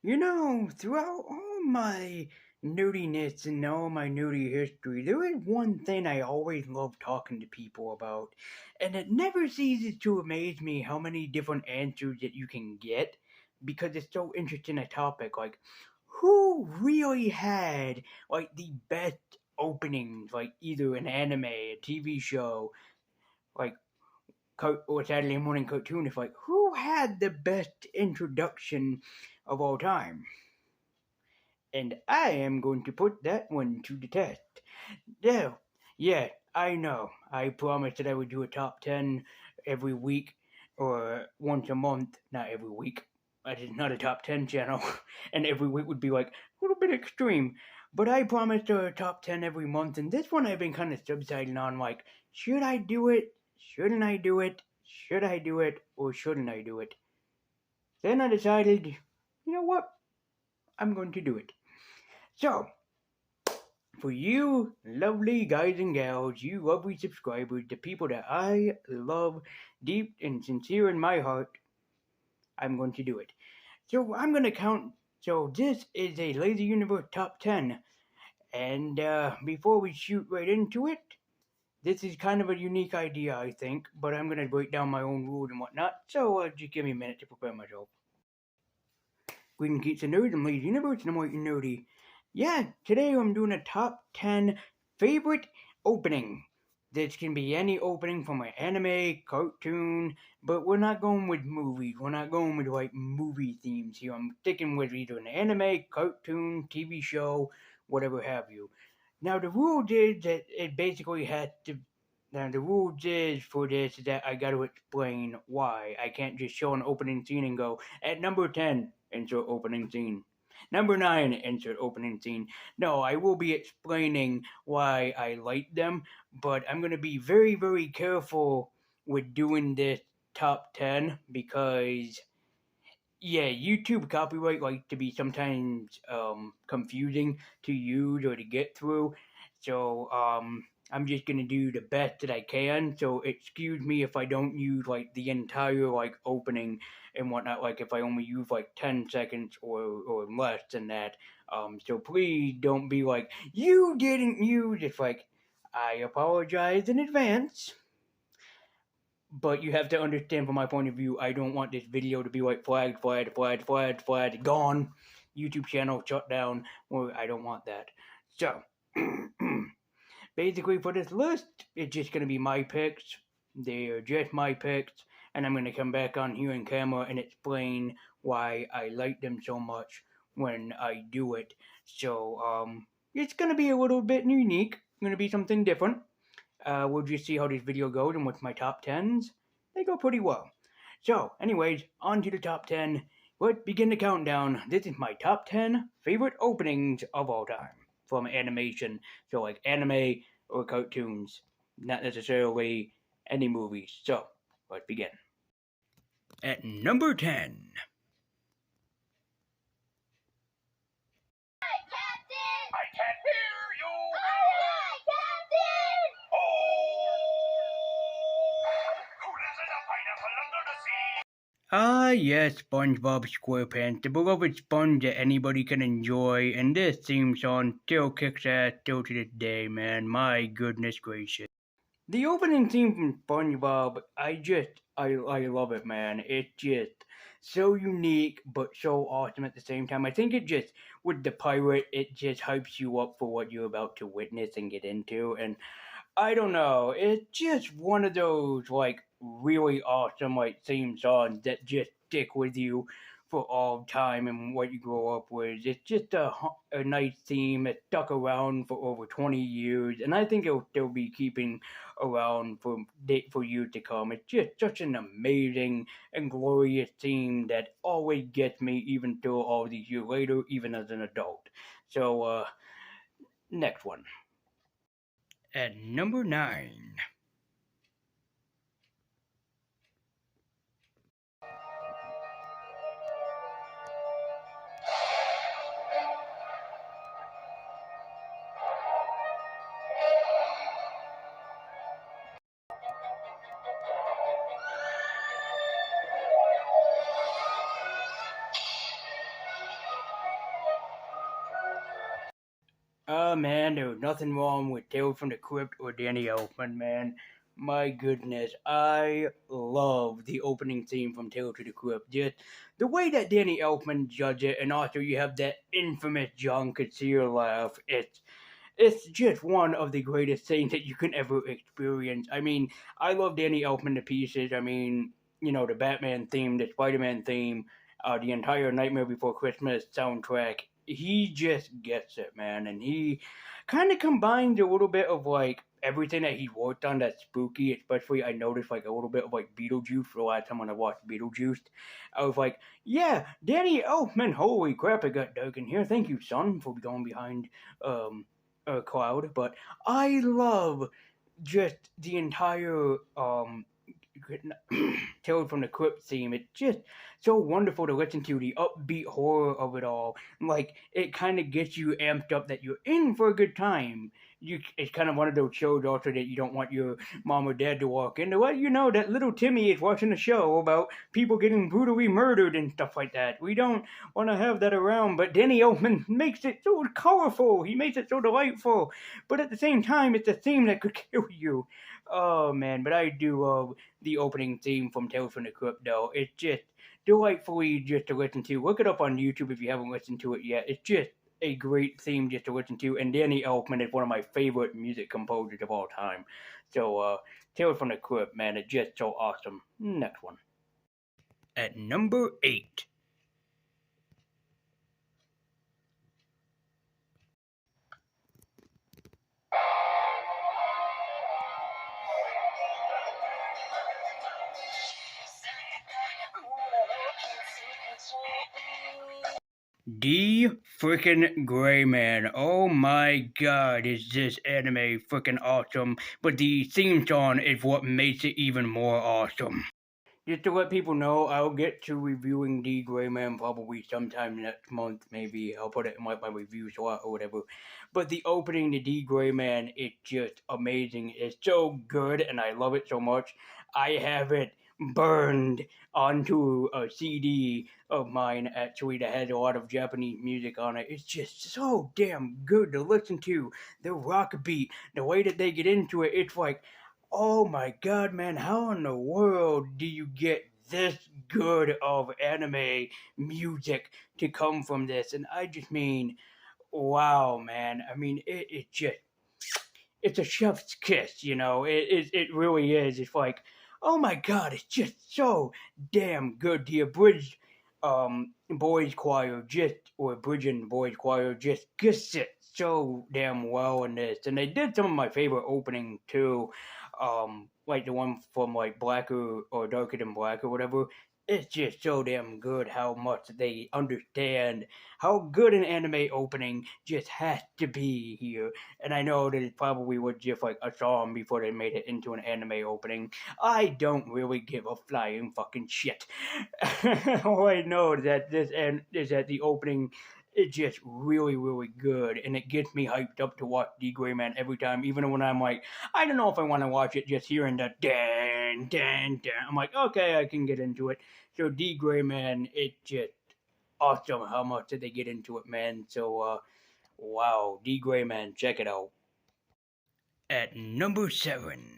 Throughout all my nerdiness and all my nerdy history, there is one thing I always love talking to people about, and it never ceases to amaze me how many different answers that you can get because it's so interesting a topic. Like, who really had the best openings, like either an anime, a TV show, like or Saturday morning cartoon? It's like who had the best introduction of all time? And I am going to put that one to the test. Now, yeah, I know. I promised that I would do a top 10 every week or once a month, not every week. That is not a top 10 channel, and every week would be like a little bit extreme. But I promised a top 10 every month, and this one I've been kind of subsiding on like, should I do it? Shouldn't I do it? Should I do it? Or shouldn't I do it? Then I decided, you know what? I'm going to do it. So, for you lovely guys and gals, you lovely subscribers, the people that I love deep and sincere in my heart, I'm going to do it. So I'm going to count. So this is a Lazy Universe Top 10. And before we shoot right into it, this is kind of a unique idea, I think, but I'm going to break down my own rules and whatnot. So just give me a minute to prepare myself. Greetings, geeks and nerds. I'm Lazy Universe, and I'm white and nerdy. Yeah, today I'm doing a top 10 favorite opening. This can be any opening from an anime, cartoon, but we're not going with movies. We're not going with movie themes here. I'm sticking with either an anime, cartoon, TV show, whatever have you. Now the rules is that it basically has to. Now the rules is for this is that I got to explain why. I can't just show an opening scene and go at number 10. Insert opening scene. Number 9, insert opening scene. No, I will be explaining why I like them, but I'm going to be very, very careful with doing this top 10 because, yeah, YouTube copyright likes to be sometimes confusing to use or to get through. So, I'm just gonna do the best that I can. So excuse me if I don't use the entire opening and whatnot. Like if I only use 10 seconds or less than that. So please don't be like you didn't use. It's like I apologize in advance. But you have to understand from my point of view, I don't want this video to be flagged, gone. YouTube channel shut down. Well, I don't want that. So. Basically, for this list, it's just going to be my picks. They are just my picks, and I'm going to come back on here in camera and explain why I like them so much when I do it. So, it's going to be a little bit unique. It's going to be something different. We'll just see how this video goes, and with my top 10s, they go pretty well. So, anyways, on to the top 10. Let's begin the countdown. This is my top 10 favorite openings of all time from animation. So anime or cartoons, not necessarily any movies. So let's begin. At number 10. Hi, Captain! I can't hear you! Hi, Captain! Oh! Who lives in a pineapple under the sea? Ah, yes, SpongeBob SquarePants, the beloved sponge that anybody can enjoy, and this theme song still kicks ass still to this day, man. My goodness gracious. The opening theme from SpongeBob, I love it, man. It's just so unique, but so awesome at the same time. I think it just, with the pirate, it just hypes you up for what you're about to witness and get into, and I don't know. It's just one of those really awesome theme songs that just stick with you for all time and what you grow up with. It's just a nice theme. It stuck around for over 20 years, and I think it'll still be keeping around for years to come. It's just such an amazing and glorious theme that always gets me even still all these years later, even as an adult. So, next one. At number 9. Man, there was nothing wrong with Tales from the Crypt or Danny Elfman, man. My goodness, I love the opening theme from Tales from the Crypt. Just the way that Danny Elfman judged it, and also you have that infamous John Kassir laugh. It's just one of the greatest things that you can ever experience. I mean, I love Danny Elfman to pieces. I mean, the Batman theme, the Spider-Man theme, the entire Nightmare Before Christmas soundtrack. He just gets it, man, and he kind of combines a little bit of like everything that he worked on that's spooky. Especially, I noticed like a little bit of like Beetlejuice. For the last time when I watched Beetlejuice, I was like, yeah, Danny Elfman. Holy crap, it got dark in here. Thank you, son, for going behind um cloud, but I love just the entire Tales from the Crypt theme. It's just so wonderful to listen to, the upbeat horror of it all. Like it kind of gets you amped up that you're in for a good time. It's kind of one of those shows also that you don't want your mom or dad to walk in to let you know that little Timmy is watching a show about people getting brutally murdered and stuff like that. We don't want to have that around, but Danny Elfman makes it so colorful. He makes it so delightful, but at the same time, it's a theme that could kill you. Oh man, but I do love the opening theme from Tales from the Crypt, though. It's just delightfully just to listen to. Look it up on YouTube if you haven't listened to it yet. It's just a great theme just to listen to, and Danny Elfman is one of my favorite music composers of all time. So, Tales from the Crypt, man, it's just so awesome. Next one. At number 8. D freaking Gray Man. Oh my god, is this anime freaking awesome? But the theme song is what makes it even more awesome. Just to let people know, I'll get to reviewing D Gray Man probably sometime next month, maybe. I'll put it in my review slot or whatever. But the opening to D Gray Man is just amazing. It's so good, and I love it so much. I have it burned onto a CD of mine, actually, that has a lot of Japanese music on it. It's just so damn good to listen to. The rock beat, the way that they get into it, it's like, oh my god, man, how in the world do you get this good of anime music to come from this? And I just mean, wow, man. I mean, it just, it's a chef's kiss, it really is. It's like, oh my god, it's just so damn good. The abridged boys choir just, or bridging boys choir just gets it so damn well in this. And they did some of my favorite opening too, like the one from like Blacker or Darker Than Black or whatever. It's just so damn good how much they understand how good an anime opening just has to be here. And I know that it probably was just like a song before they made it into an anime opening. I don't really give a flying fucking shit. All I know is that is that the opening is just really, really good, and it gets me hyped up to watch D Gray Man every time, even when I'm like, I don't know if I want to watch it. Just hearing the dan dan dan, I'm like, okay, I can get into it. So D Gray Man, it's just awesome how much did they get into it, man. So wow, D Gray Man, check it out. At number 7.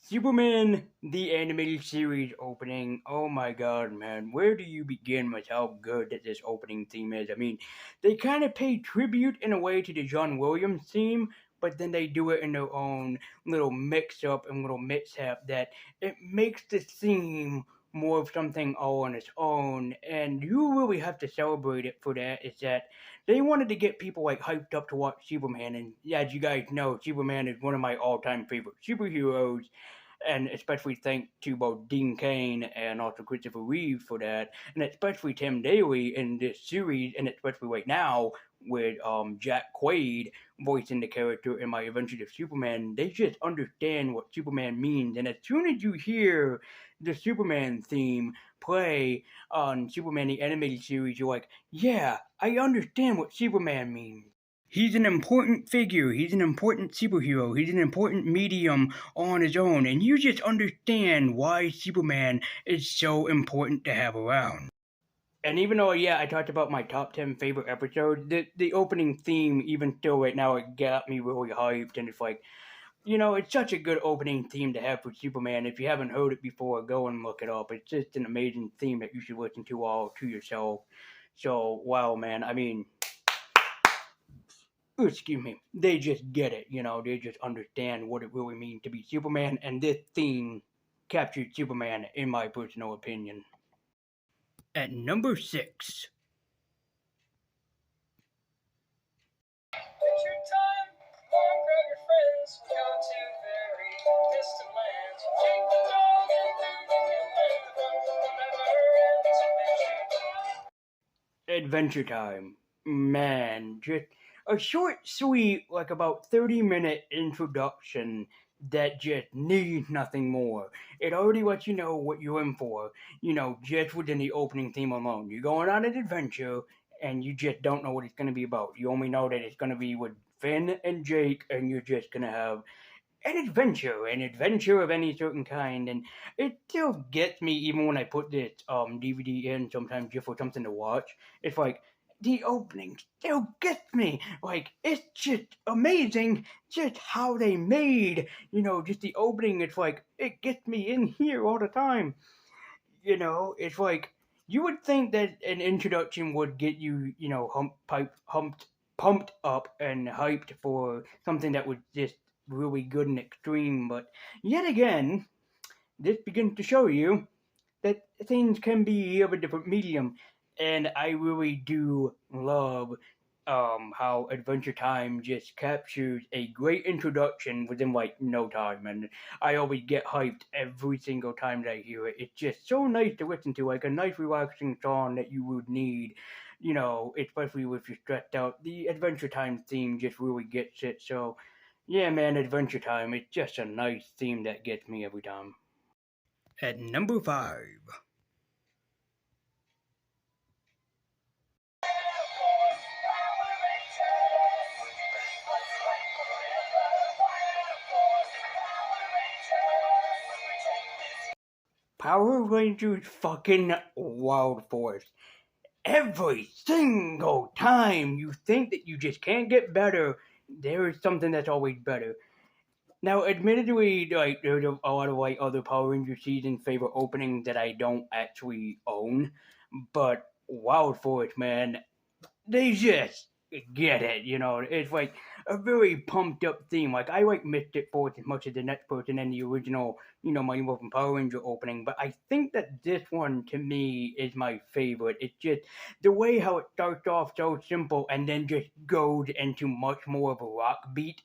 Superman, the animated series opening. Oh my god, man. Where do you begin with how good that this opening theme is? I mean, they kind of pay tribute in a way to the John Williams theme, but then they do it in their own little mix up and little mishap that it makes the theme more of something all on its own. And you really have to celebrate it for that. Is that they wanted to get people like hyped up to watch Superman, and as you guys know, Superman is one of my all-time favorite superheroes, and especially thanks to both Dean Cain and also Christopher Reeve for that, and especially Tim Daly in this series, and especially right now with Jack Quaid voicing the character in my Adventures of Superman. They just understand what Superman means, and as soon as you hear the Superman theme play on Superman the animated series, you're like, yeah, I understand what Superman means. He's an important figure. He's an important superhero. He's an important medium on his own. And you just understand why Superman is so important to have around. And even though, yeah, I talked about my top 10 favorite episodes, the opening theme, even still right now, it got me really hyped. And it's like, it's such a good opening theme to have for Superman. If you haven't heard it before, go and look it up. It's just an amazing theme that you should listen to all to yourself. So, wow, man. I mean, excuse me, they just get it, they just understand what it really means to be Superman, and this theme captured Superman, in my personal opinion. At number 6. Picture time, go and grab your friends, go to very distant lands. Take the dog and then you can live on never ends Adventure Time. Man, just a short, sweet, like about 30-minute introduction that just needs nothing more. It already lets you know what you're in for, just within the opening theme alone. You're going on an adventure, and you just don't know what it's going to be about. You only know that it's going to be with Finn and Jake, and you're just going to have an adventure of any certain kind, and it still gets me even when I put this DVD in sometimes just for something to watch. It's like the opening still gets me. Like it's just amazing just how they made, just the opening. It's like it gets me in here all the time. It's like you would think that an introduction would get you, pumped up and hyped for something that was just really good and extreme. But yet again, this begins to show you that things can be of a different medium, and I really do love how Adventure Time just captures a great introduction within like no time, and I always get hyped every single time that I hear it. It's just so nice to listen to, like a nice relaxing song that you would need, especially if you're stressed out. The Adventure Time theme just really gets it. So, yeah, man, Adventure Time. It's just a nice theme that gets me every time. At number 5. Power Rangers fucking Wild Force. Every single time you think that you just can't get better, there is something that's always better. Now, admittedly, like there's a lot of like other Power Ranger season favorite openings that I don't actually own, but Wild Force, man, they just get it. It's like a very pumped up theme. Like I like Mystic Force as much as the next person in the original, Mighty Morphin Power Ranger opening, but I think that this one to me is my favorite. It's just the way how it starts off so simple and then just goes into much more of a rock beat.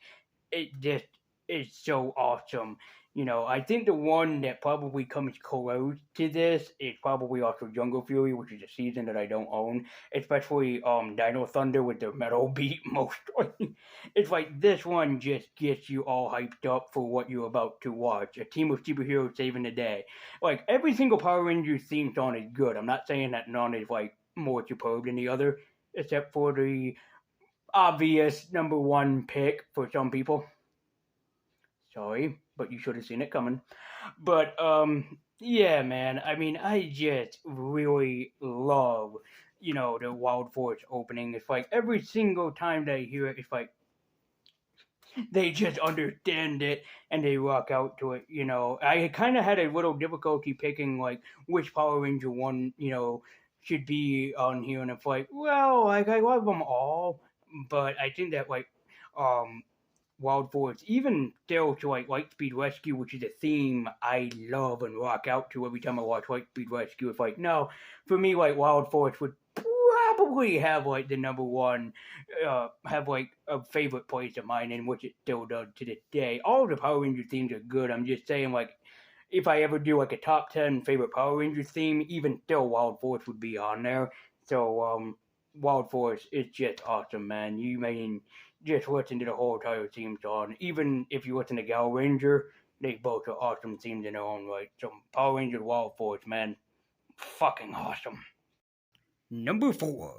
It just is so awesome. I think the one that probably comes close to this is probably also Jungle Fury, which is a season that I don't own, especially Dino Thunder with the metal beat mostly. It's like this one just gets you all hyped up for what you're about to watch. A team of superheroes saving the day. Like every single Power Rangers theme song is good. I'm not saying that none is like more superb than the other, except for the obvious number one pick for some people. Sorry, but you should have seen it coming. But yeah, man. I mean, I just really love, the Wild Force opening. It's like every single time that I hear it, it's like they just understand it and they rock out to it. I kind of had a little difficulty picking like which Power Ranger one, should be on here, and it's like, well, like I love them all, but I think that like um Wild Force, even still to like Lightspeed Rescue, which is a theme I love and rock out to every time I watch Lightspeed Rescue. It's like, no, for me, like Wild Force would probably have like the number one, have like a favorite place of mine, in which it still does to this day. All the Power Ranger themes are good. I'm just saying, like, if I ever do like a top 10 favorite Power Rangers theme, even still Wild Force would be on there. So, Wild Force is just awesome, man. You mean just listen to the whole entire theme song. Even if you listen to Gal Ranger, they both are awesome themes in their own right. So, Power Rangers Wild Force, man, fucking awesome. Number 4.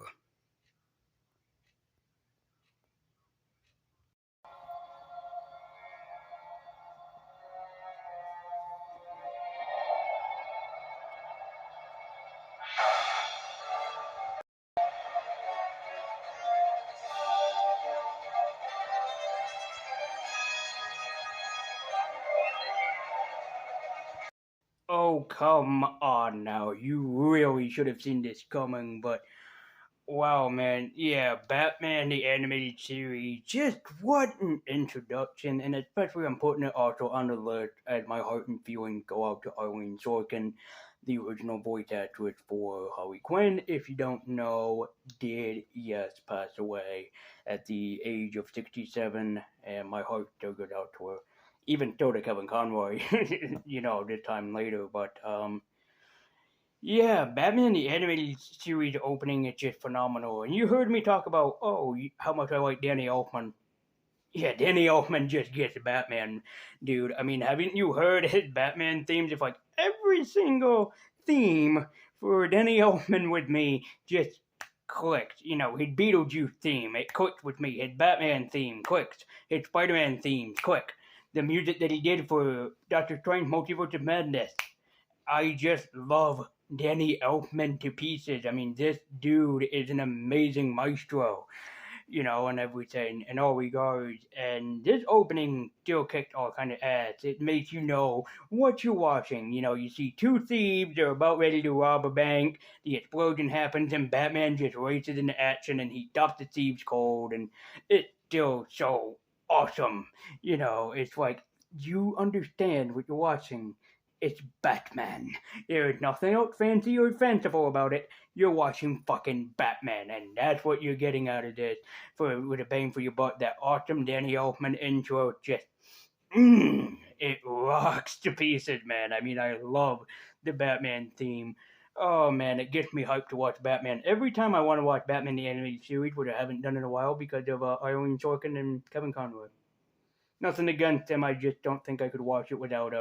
Oh, come on now. You really should have seen this coming, but wow, man. Yeah, Batman the Animated Series. Just what an introduction, and especially I'm putting it also on the list as my heart and feelings go out to Arlene Sorkin, the original voice actress for Harley Quinn. If you don't know, did, yes, pass away at the age of 67, and my heart still goes out to her. Even still to Kevin Conroy, this time later, but, yeah, Batman the Animated Series opening is just phenomenal. And you heard me talk about, how much I like Danny Elfman. Yeah, Danny Elfman just gets Batman, dude. I mean, haven't you heard his Batman themes? If like every single theme for Danny Elfman with me just clicked. His Beetlejuice theme, it clicked with me. His Batman theme clicked. His Spider-Man theme clicked. The music that he did for Doctor Strange Multiverse of Madness, I just love Danny Elfman to pieces. I mean, this dude is an amazing maestro, and everything in all regards. And this opening still kicked all kind of ass. It makes you know what you're watching. You see two thieves, they're about ready to rob a bank. The explosion happens, and Batman just races into action, and he stops the thieves cold. And it's still so awesome. It's like you understand what you're watching. It's Batman. There is nothing else fancy or fanciful about it. You're watching fucking Batman, and that's what you're getting out of this. With a bang for your buck, that awesome Danny Elfman intro, just it rocks to pieces, man. I mean, I love the Batman theme. Oh man, it gets me hyped to watch Batman every time I want to watch Batman the Animated Series, which I haven't done in a while because of Irene Sorkin and Kevin Conroy. Nothing against them, I just don't think I could watch it without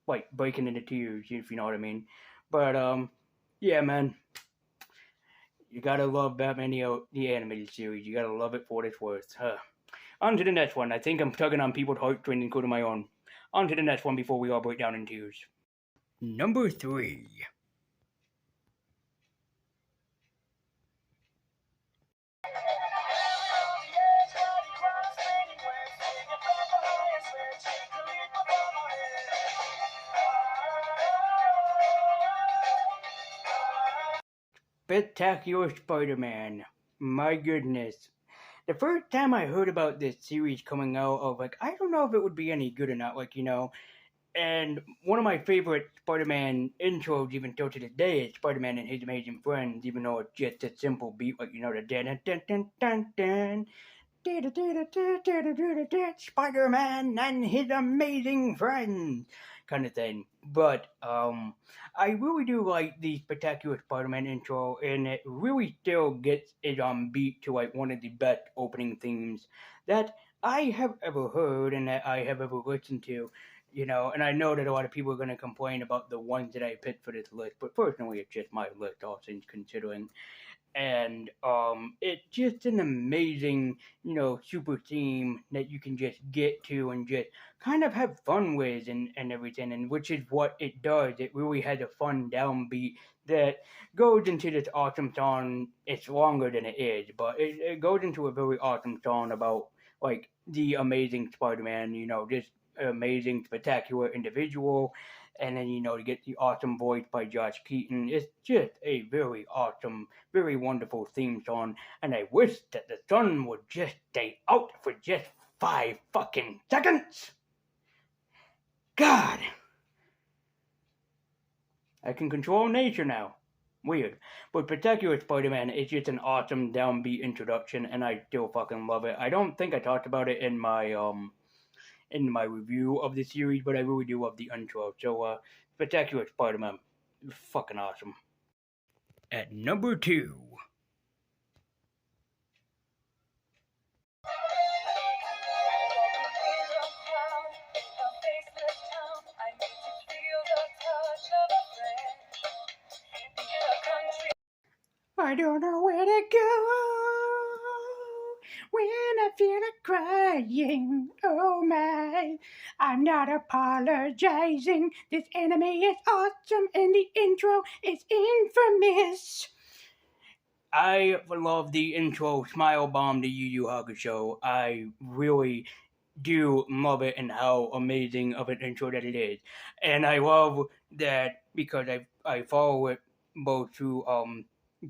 like breaking into tears, if you know what I mean. But yeah, man, you gotta love Batman the Animated Series. You gotta love it for what it's worth. On to the next one. I think I'm tugging on people's heartstrings, including my own. On to the next one before we all break down in tears. Number 3. Spectacular Spider-Man. My goodness. The first time I heard about this series coming out, I was like, I don't know if it would be any good or not, And one of my favorite Spider-Man intros, even till to this day, is Spider-Man and His Amazing Friends, even though it's just a simple beat, like, the dun dun dun dun dun. Spider-Man and His Amazing Friends kind of thing. But I really do like the Spectacular Spider-Man intro, and it really still gets it on beat to like one of the best opening themes that I have ever heard and that I have ever listened to. And I know that a lot of people are going to complain about the ones that I picked for this list, but personally, it's just my list, all things considering. And it's just an amazing, super theme that you can just get to and just kind of have fun with and everything, and which is what it does. It really has a fun downbeat that goes into this awesome song. It's longer than it is, but it goes into a very awesome song about like the amazing Spider-Man, this amazing, spectacular individual, and then to get the awesome voice by Josh Keaton. It's just a very awesome, very wonderful theme song, and I wish that the sun would just stay out for just 5 fucking seconds. God, I can control nature now. Weird. But Spectacular Spider-Man is just an awesome downbeat introduction, and I still fucking love it. I don't think I talked about it in my review of the series, but I really do love the intro. So, Spectacular Spider-Man, fucking awesome. At number 2. I don't know where to go when I feel like crying. Oh my, I'm not apologizing. This anime is awesome and the intro is infamous. I love the intro Smile Bomb to Yu Yu Hakusho. I really do love it and how amazing of an intro that it is. And I love that because I follow it both through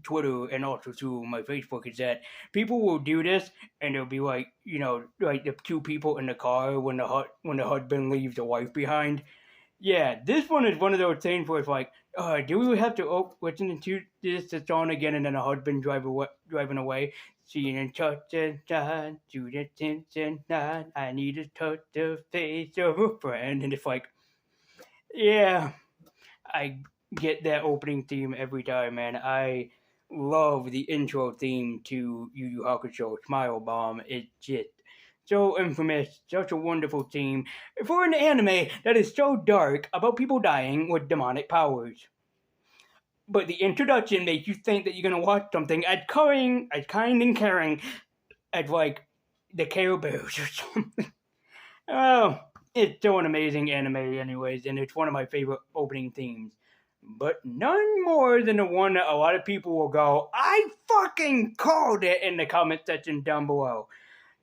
Twitter and also through my Facebook is that people will do this and it'll be like like the two people in the car when the husband leaves the wife behind. Yeah, this one is one of those things where it's like, do we have to listen to this song again and then a husband driving away? Seeing and touch and shine, to the tension night. I need to touch the face of a friend, and it's like, yeah, I get that opening theme every time, man. I love the intro theme to Yu Yu Hakusho, Smile Bomb. It's just so infamous, such a wonderful theme for an anime that is so dark about people dying with demonic powers. But the introduction makes you think that you're gonna watch something as kind and caring as like the Care Bears or something. Oh, it's so an amazing anime, anyways, and it's one of my favorite opening themes. But none more than the one that a lot of people will go, I fucking called it in the comment section down below.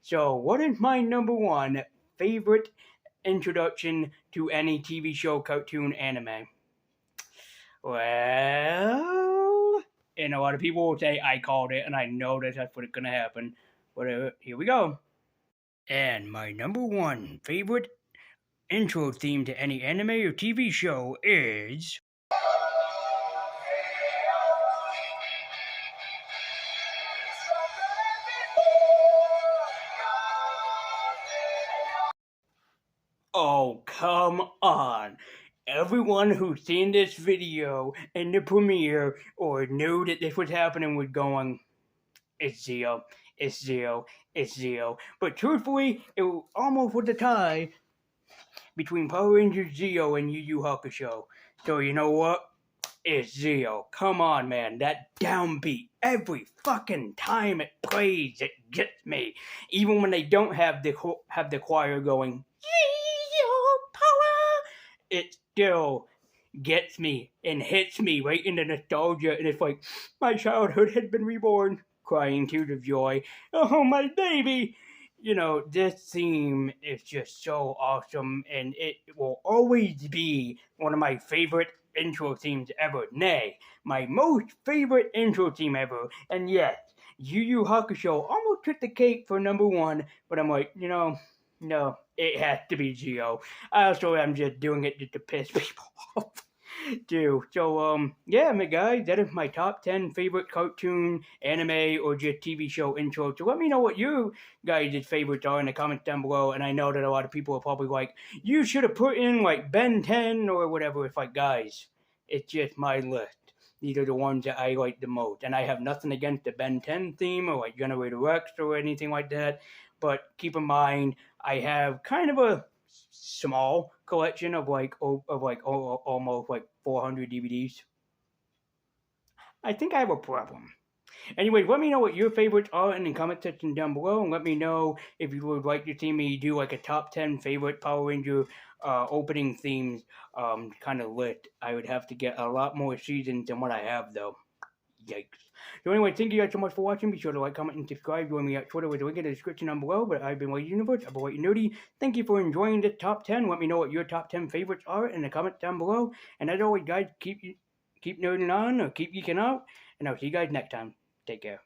So, what is my number one favorite introduction to any TV show, cartoon, anime? Well, and a lot of people will say, I called it, and I know that that's what's going to happen. But here we go. And my number one favorite intro theme to any anime or TV show is. Oh, come on. Everyone who's seen this video in the premiere or knew that this was happening was going, it's Zio, it's Zio, it's Zio. But truthfully, it almost was a tie between Power Rangers Zio and Yu Yu Hakusho. So you know what? It's Zio. Come on, man. That downbeat every fucking time it plays, it gets me. Even when they don't have the choir going, Zio power, it still gets me and hits me right in the nostalgia, and it's like my childhood had been reborn. Crying tears of joy. Oh, my baby! This theme is just so awesome, and it will always be one of my favorite intro themes ever. Nay, my most favorite intro theme ever. And yes, Yu Yu Hakusho almost took the cake for number one, but I'm like, no, it has to be Geo. I also am just doing it just to piss people off. Too. So, yeah, my guys, that is my top 10 favorite cartoon, anime, or just TV show intro. So let me know what you guys' favorites are in the comments down below. And I know that a lot of people are probably like, you should have put in like Ben 10 or whatever. It's like, guys, it's just my list. These are the ones that I like the most. And I have nothing against the Ben 10 theme or like Generator Rex or anything like that. But keep in mind, I have kind of a small collection of almost like 400 DVDs. I think I have a problem. Anyway, let me know what your favorites are in the comment section down below, and let me know if you would like to see me do like a top 10 favorite Power Ranger opening themes kind of list. I would have to get a lot more seasons than what I have, though. Yikes. So anyway, thank you guys so much for watching. Be sure to like, comment, and subscribe. Join me at Twitter with the link in the description down below. But I've been White Universe. I've been White Nerdy. Thank you for enjoying this top 10. Let me know what your top 10 favorites are in the comments down below. And as always, guys, keep nerding on or keep geeking out. And I'll see you guys next time. Take care.